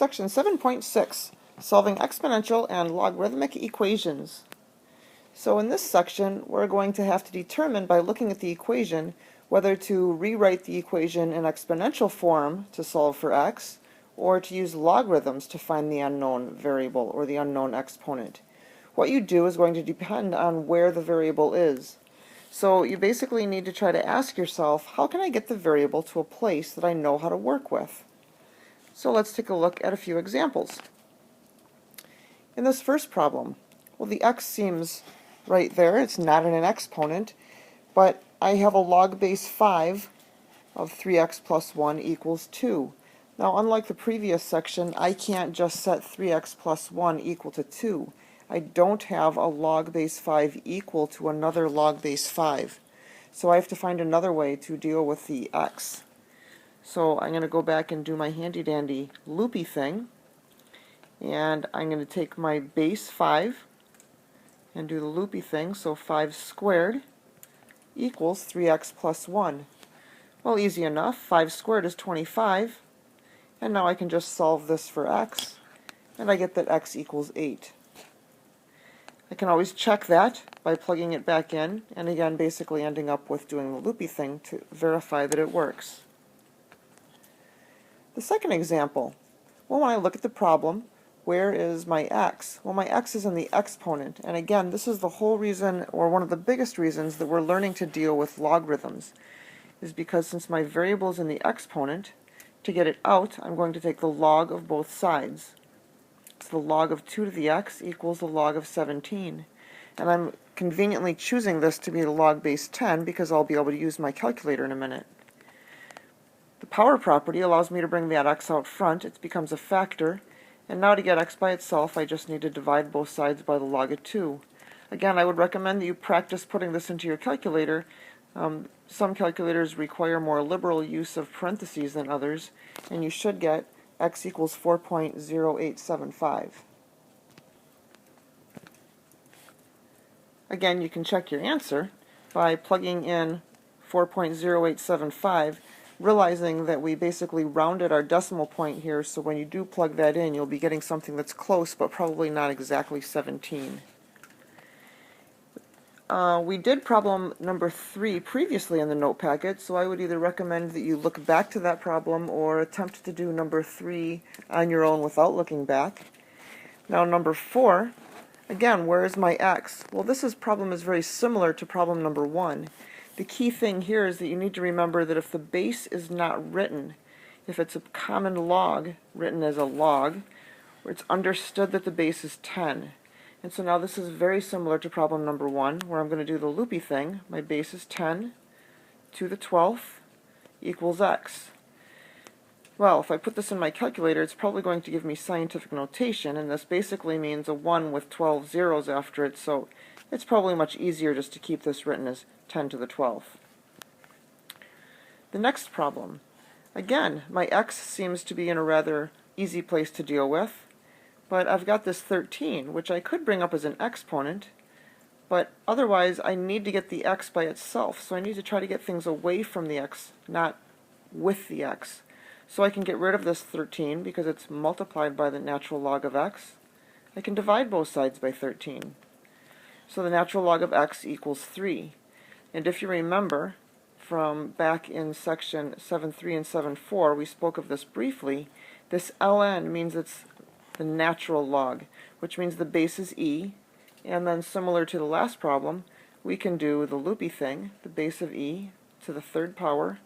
Section 7.6, Solving Exponential and Logarithmic Equations. So in this section, we're going to have to determine by looking at the equation whether to rewrite the equation in exponential form to solve for x, or to use logarithms to find the unknown variable or the unknown exponent. What you do is going to depend on where the variable is. So you basically need to try to ask yourself, how can I get the variable to a place that I know how to work with? So let's take a look at a few examples. In this first problem, well, the x seems right there. It's not in an exponent, but I have a log base 5 of 3x plus 1 equals 2. Now, unlike the previous section, I can't just set 3x plus 1 equal to 2. I don't have a log base 5 equal to another log base 5. So I have to find another way to deal with the x. So I'm going to go back and do my handy dandy loopy thing, and I'm going to take my base 5 and do the loopy thing. So 5 squared equals 3x plus 1. Well, easy enough. 5 squared is 25, and now I can just solve this for x, and I get that x equals 8. I can always check that by plugging it back in, and again basically ending up with doing the loopy thing to verify that it works. The second example, well, when I look at the problem, where is my x? Well, my x is in the exponent, and again, this is the whole reason, or one of the biggest reasons, that we're learning to deal with logarithms, is because since my variable is in the exponent, to get it out, I'm going to take the log of both sides. So the log of 2 to the x equals the log of 17. And I'm conveniently choosing this to be the log base 10 because I'll be able to use my calculator in a minute. The power property allows me to bring that x out front. It becomes a factor. And now to get x by itself, I just need to divide both sides by the log of 2. Again, I would recommend that you practice putting this into your calculator. Some calculators require more liberal use of parentheses than others, and you should get x equals 4.0875. Again, you can check your answer by plugging in 4.0875, realizing that we basically rounded our decimal point here, so when you do plug that in, you'll be getting something that's close, but probably not exactly 17. We did problem number 3 previously in the note packet, so I would either recommend that you look back to that problem or attempt to do number 3 on your own without looking back. Now number 4, again, where is my x? Well, this problem is very similar to problem number 1. The key thing here is that you need to remember that if the base is not written, if it's a common log written as a log, it's understood that the base is 10. And so now this is very similar to problem number 1, where I'm going to do the loopy thing. My base is 10 to the 12th equals x. Well, if I put this in my calculator, it's probably going to give me scientific notation, and this basically means a 1 with 12 zeros after it, so it's probably much easier just to keep this written as 10 to the 12th. The next problem. Again, my x seems to be in a rather easy place to deal with. But I've got this 13, which I could bring up as an exponent, but otherwise I need to get the x by itself, so I need to try to get things away from the x, not with the x. So I can get rid of this 13 because it's multiplied by the natural log of x. I can divide both sides by 13. So the natural log of x equals 3. And if you remember from back in section 7.3 and 7.4, we spoke of this briefly, this ln means it's the natural log, which means the base is e, and then similar to the last problem, we can do the loopy thing, the base of e to the third power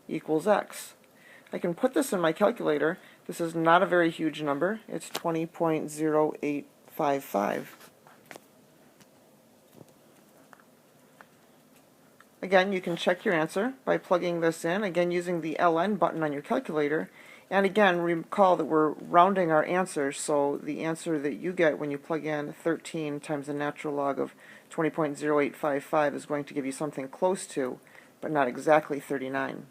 equals x. I can put this in my calculator. This is not a very huge number. It's 20.0855. Again, you can check your answer by plugging this in, again using the ln button on your calculator. And again, recall that we're rounding our answers, so the answer that you get when you plug in 13 times the natural log of 20.0855 is going to give you something close to, but not exactly 39.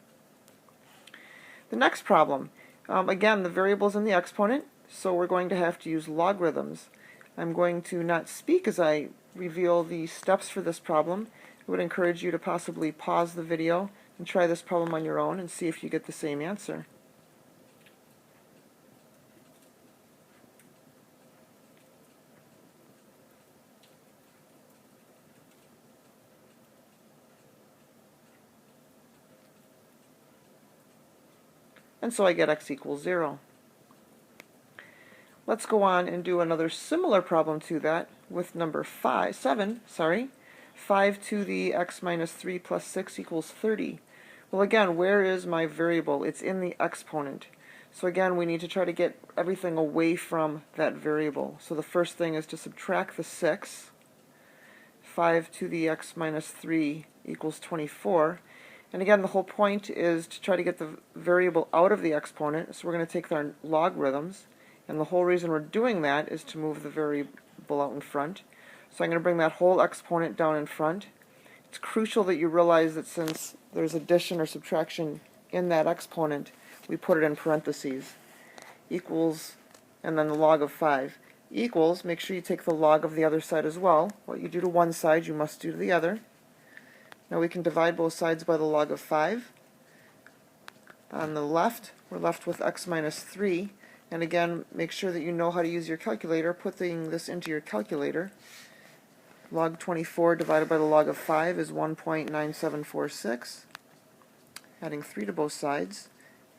The next problem, again, the variable is in the exponent, so we're going to have to use logarithms. I'm going to not speak as I reveal the steps for this problem. I would encourage you to possibly pause the video and try this problem on your own and see if you get the same answer. and so I get x equals 0. Let's go on and do another similar problem to that with number 7. 5 to the x minus 3 plus 6 equals 30. Well, again, where is my variable? It's in the exponent. So again, we need to try to get everything away from that variable. So the first thing is to subtract the 6. 5 to the x minus 3 equals 24. And again, the whole point is to try to get the variable out of the exponent. So we're going to take our logarithms. And the whole reason we're doing that is to move the variable out in front. So I'm going to bring that whole exponent down in front. It's crucial that you realize that since there's addition or subtraction in that exponent, we put it in parentheses. Equals, and then the log of 5. Equals, make sure you take the log of the other side as well. What you do to one side, you must do to the other. Now we can divide both sides by the log of 5. On the left, we're left with x minus 3. And again, make sure that you know how to use your calculator, putting this into your calculator. Log 24 divided by the log of 5 is 1.9746. Adding 3 to both sides,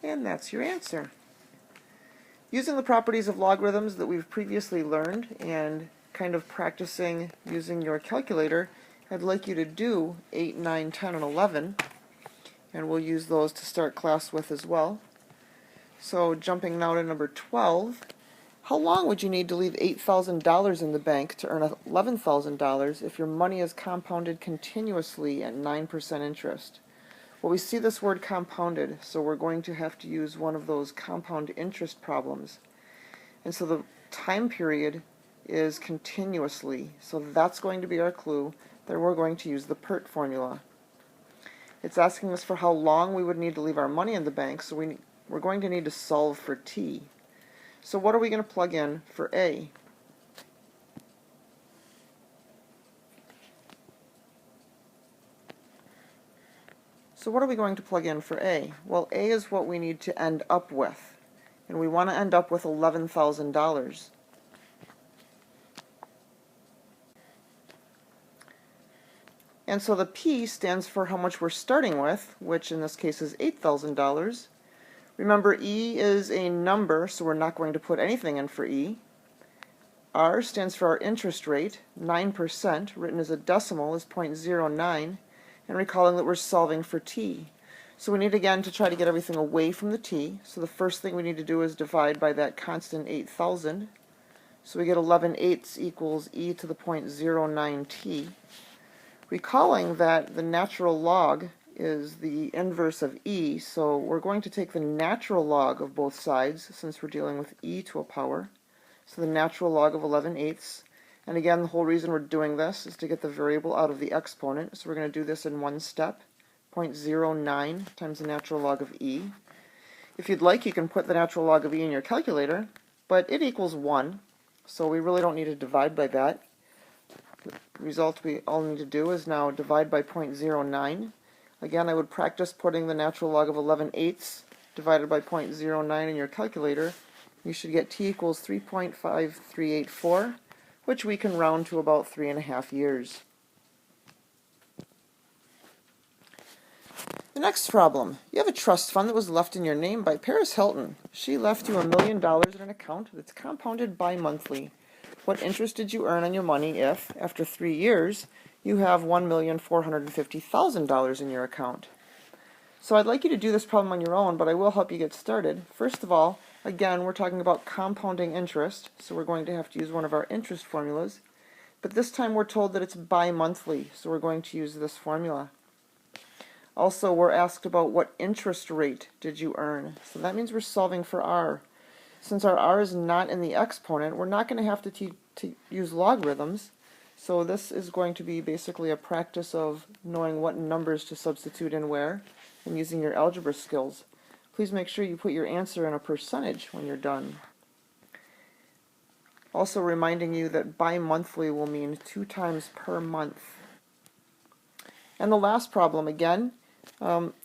and that's your answer. Using the properties of logarithms that we've previously learned and kind of practicing using your calculator, I'd like you to do 8, 9, 10, and 11, and we'll use those to start class with as well. So jumping now to number 12, how long would you need to leave $8,000 in the bank to earn $11,000 if your money is compounded continuously at 9% interest? Well, we see this word compounded, so we're going to have to use one of those compound interest problems. And so the time period is continuously, so that's going to be our clue that we're going to use the PERT formula. It's asking us for how long we would need to leave our money in the bank, so we're going to need to solve for t. So what are we going to plug in for a? So what are we going to plug in for a? Well, a is what we need to end up with. And we want to end up with $11,000. And so the p stands for how much we're starting with, which in this case is $8,000. Remember, e is a number, so we're not going to put anything in for e. R stands for our interest rate. 9%, written as a decimal, is 0.09. And recalling that we're solving for t. So we need again to try to get everything away from the t. So the first thing we need to do is divide by that constant 8,000. So we get 11/8 equals e to the 0.09t. Recalling that the natural log is the inverse of e, so we're going to take the natural log of both sides since we're dealing with e to a power. So the natural log of 11/8. And again, the whole reason we're doing this is to get the variable out of the exponent. So we're going to do this in one step. 0.09 times the natural log of e. If you'd like, you can put the natural log of e in your calculator, but it equals 1. So we really don't need to divide by that. The result we all need to do is now divide by 0.09. Again, I would practice putting the natural log of 11/8 divided by 0.09 in your calculator. You should get t equals 3.5384, which we can round to about 3.5 years. The next problem. You have a trust fund that was left in your name by Paris Hilton. She left you $1 million in an account that's compounded bi-monthly. What interest did you earn on your money if, after 3 years, you have $1,450,000 in your account? So I'd like you to do this problem on your own, but I will help you get started. First of all, again, we're talking about compounding interest, so we're going to have to use one of our interest formulas. But this time we're told that it's bi-monthly, so we're going to use this formula. Also, we're asked about what interest rate did you earn. So that means we're solving for r. Since our r is not in the exponent, we're not going to have to use logarithms. So this is going to be basically a practice of knowing what numbers to substitute in where and using your algebra skills. Please make sure you put your answer in a percentage when you're done. Also reminding you that bi-monthly will mean 2 times per month. And the last problem again,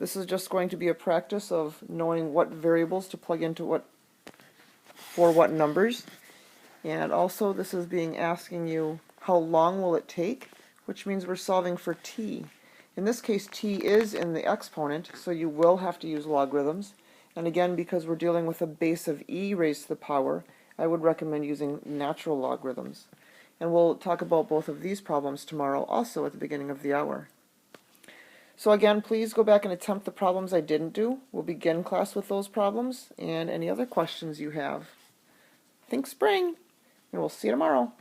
this is just going to be a practice of knowing what variables to plug into for what numbers. And also this is asking you how long will it take, which means we're solving for t. In this case, t is in the exponent, so you will have to use logarithms. And again, because we're dealing with a base of e raised to the power, I would recommend using natural logarithms. And we'll talk about both of these problems tomorrow also at the beginning of the hour. So again, please go back and attempt the problems I didn't do. We'll begin class with those problems and any other questions you have. Think spring, and we'll see you tomorrow.